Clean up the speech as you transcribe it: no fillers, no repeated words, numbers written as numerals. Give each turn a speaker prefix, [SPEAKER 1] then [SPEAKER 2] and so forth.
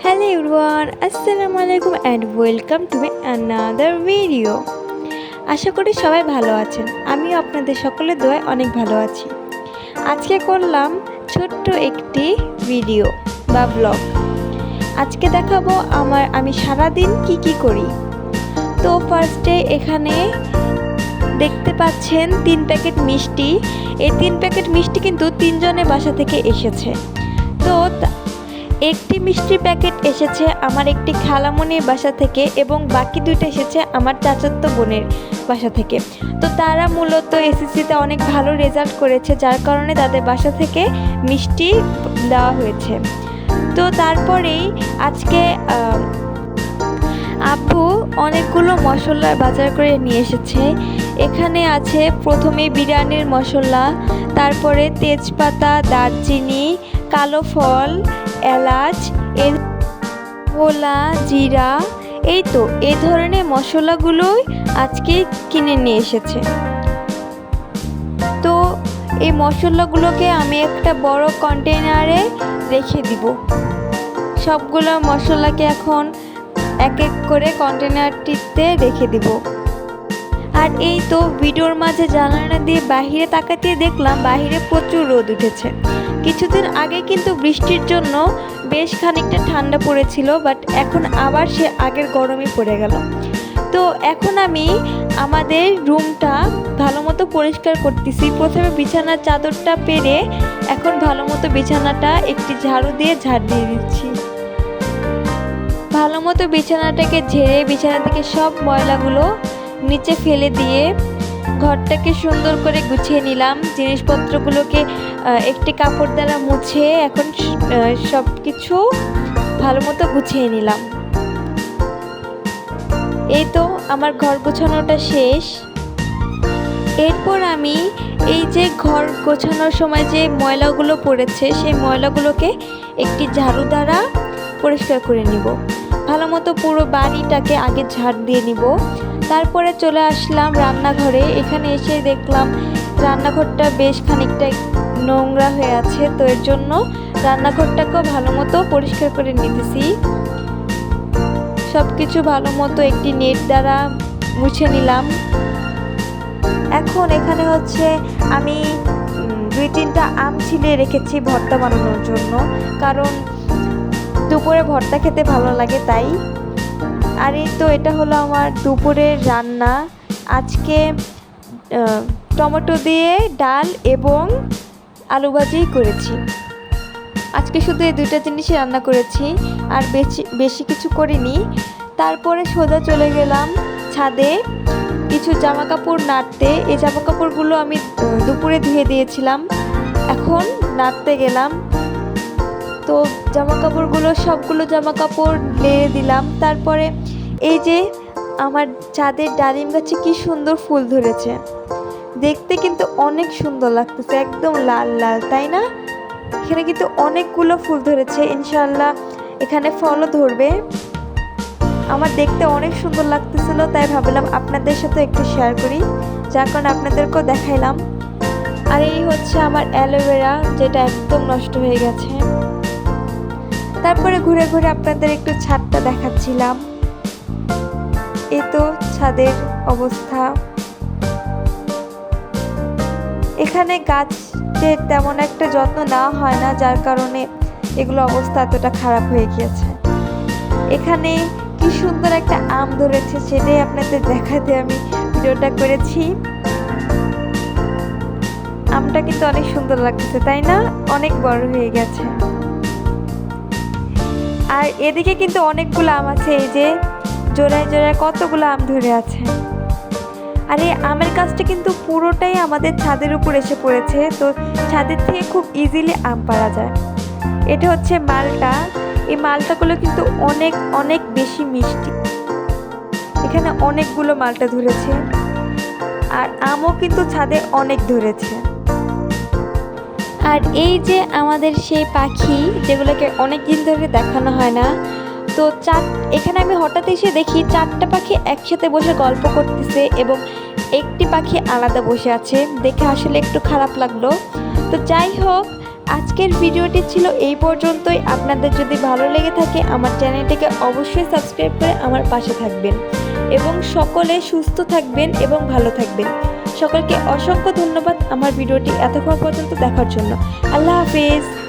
[SPEAKER 1] Hello everyone, Assalamu alaikum and welcome to my another video. আশা করি সবাই ভালো আছেন। আমিও আপনাদের সকলের দোয়ায় অনেক ভালো আছি। আজকে করলাম ছোট্ট একটি ভিডিও বা ব্লগ। আজকে দেখাবো আমি সারাদিন কি করি। তো ফার্স্টে এখানে দেখতে পাচ্ছেন 3 প্যাকেট মিষ্টি। এই 3 প্যাকেট মিষ্টি কিন্তু 3 জনের বাসা থেকে এসেছে। তো একটি মিষ্টির প্যাকেট এসেছে আমার একটি খালামণির বাসা থেকে এবং বাকি 2টা এসেছে আমার চাচাতো বোনের বাসা থেকে। তো তারা মূলত এসএসসিতে অনেক ভালো রেজাল্ট করেছে, যার কারণে তাদের বাসা থেকে মিষ্টি দেওয়া হয়েছে। তো তারপরেই আজকে আব্বু অনেকগুলো মশলা বাজার করে নিয়ে এসেছে। এখানে আছে প্রথমে বিরিয়ানির মশলা, তারপরে তেজপাতা, দারচিনি, কালো ফল, এলাচ, ভোলা, জিরা, এই ধরনের মশলাগুলোই আজকে কিনে নিয়ে এসেছে। তো এই মশলাগুলোকে আমি একটা বড় কন্টেনারে রেখে দিব। সবগুলো মশলাকে এখন এক এক করে কন্টেনারটিতে রেখে দিব। আর এই তো ভিডিওর মাঝে জানালা দিয়ে বাহিরে তাকাতে দেখলাম বাহিরে প্রচুর রোদ উঠেছে। কিছুদিন আগে কিন্তু বৃষ্টির জন্য বেশ খানিকটা ঠান্ডা পড়েছিল, বাট এখন আবার সে আগের গরমই পড়ে গেল। তো এখন আমি আমাদের রুমটা ভালো মতো পরিষ্কার করতেছি। প্রথমে বিছানার চাদরটা পেরে এখন ভালো মতো বিছানাটা একটি ঝাড়ু দিয়ে ঝাড় দিয়ে দিচ্ছি। ভালো মতো বিছানাটাকে ঝেড়ে বিছানা থেকে সব ময়লাগুলো নিচে ফেলে দিয়ে ঘরটাকে সুন্দর করে গুছিয়ে নিলাম। জিনিসপত্রগুলোকে একটি কাপড় দ্বারা মুছে এখন সব কিছু ভালো মতো গুছিয়ে নিলাম। এই তো আমার ঘর গোছানোটা শেষ। এরপর আমি এই যে ঘর গোছানোর সময় যে ময়লাগুলো পড়েছে সেই ময়লাগুলোকে একটি ঝাড়ু দ্বারা পরিষ্কার করে নিব। ভালো মতো পুরো বাড়িটাকে আগে ঝাড় দিয়ে নিব। তারপরে চলে আসলাম রান্নাঘরে। এখানে এসে দেখলাম রান্নাঘরটা বেশ খানিকটা নোংরা হয়ে আছে, তো এর জন্য রান্নাঘরটাকেও ভালো মতো পরিষ্কার করে নিতেছি। সব কিছু ভালো মতো একটি নেট দ্বারা মুছে নিলাম। এখন এখানে হচ্ছে আমি 2-3টা আম ছিলে রেখেছি ভর্তা বানানোর জন্য, কারণ দুপুরে ভর্তা খেতে ভালো লাগে তাই। আর এই তো এটা হলো আমার দুপুরের রান্না। আজকে টমেটো দিয়ে ডাল এবং আলু ভাজি করেছি। আজকে শুধু এই 2টা জিনিসই রান্না করেছি, আর বেশি কিছু করিনি। তারপরে সোজা চলে গেলাম ছাদে কিছু জামা কাপড় নাড়তে। এই জামা কাপড়গুলো আমি দুপুরে ধুয়ে দিয়েছিলাম, এখন নাড়তে গেলাম। তো জামা কাপড়গুলো সবগুলো জামা কাপড় লেড়ে দিলাম। তারপরে এই যে আমার ছাদের ডালিম গাছে কি সুন্দর ফুল ধরেছে, দেখতে কিন্তু অনেক সুন্দর লাগতেছে, একদম লাল লাল, তাই না? এখানে কিন্তু অনেকগুলো ফুল ধরেছে, ইনশাআল্লাহ এখানে ফলও ধরবে। আমার দেখতে অনেক সুন্দর লাগতেছিল, তাই ভাবলাম আপনাদের সাথে একটু শেয়ার করি, যার কারণে আপনাদেরকেও দেখাইলাম। আর এই হচ্ছে আমার অ্যালোভেরা, যেটা একদম নষ্ট হয়ে গেছে। তারপরে ঘুরে ঘুরে আপনাদের একটু ছাদটা দেখাচ্ছিলাম। এই তো ছাদের অবস্থা। এখানে গাছের তেমন একটা যত্ন নেওয়া হয় না, যার কারণে এগুলো অবস্থা এতটা খারাপ হয়ে গিয়েছে। এখানে কি সুন্দর একটা আম ধরেছে, সেটাই আপনাদের দেখাতে আমি ভিডিওটা করেছি। আমটা কিন্তু অনেক সুন্দর লাগছে, তাই না? অনেক বড় হয়ে গেছে। আর এদিকে কিন্তু অনেকগুলো আম আছে, এই যে জোড়ায় জোড়ায় কতগুলো আম ধরে আছে। আর এই আমের গাছটা কিন্তু পুরোটাই আমাদের ছাদের উপর এসে পড়েছে, তো ছাদের থেকে খুব ইজিলি আম পাড়া যায়। এটা হচ্ছে মালটা। এই মালটাগুলো কিন্তু অনেক অনেক বেশি মিষ্টি। এখানে অনেকগুলো মালটা ধরেছে, আর আমও কিন্তু ছাদে অনেক ধরেছে। আর এই যে আমাদের সেই পাখি, যেগুলোকে অনেক দিন ধরে দেখানো হয় না, তো এখানে আমি হঠাৎ এসে দেখি 4টা পাখি একসাথে বসে গল্প করতেছে এবং একটি পাখি আলাদা বসে আছে। দেখে আসলে একটু খারাপ লাগলো। তো যাই হোক, আজকের ভিডিওটি ছিল এই পর্যন্তই। আপনাদের যদি ভালো লেগে থাকে আমার চ্যানেলটিকে অবশ্যই সাবস্ক্রাইব করে আমার পাশে থাকবেন এবং সকলে সুস্থ থাকবেন এবং ভালো থাকবেন। সকলকে অসংখ্য ধন্যবাদ আমার ভিডিওটি এতক্ষণ পর্যন্ত দেখার জন্য। আল্লাহ হাফেজ।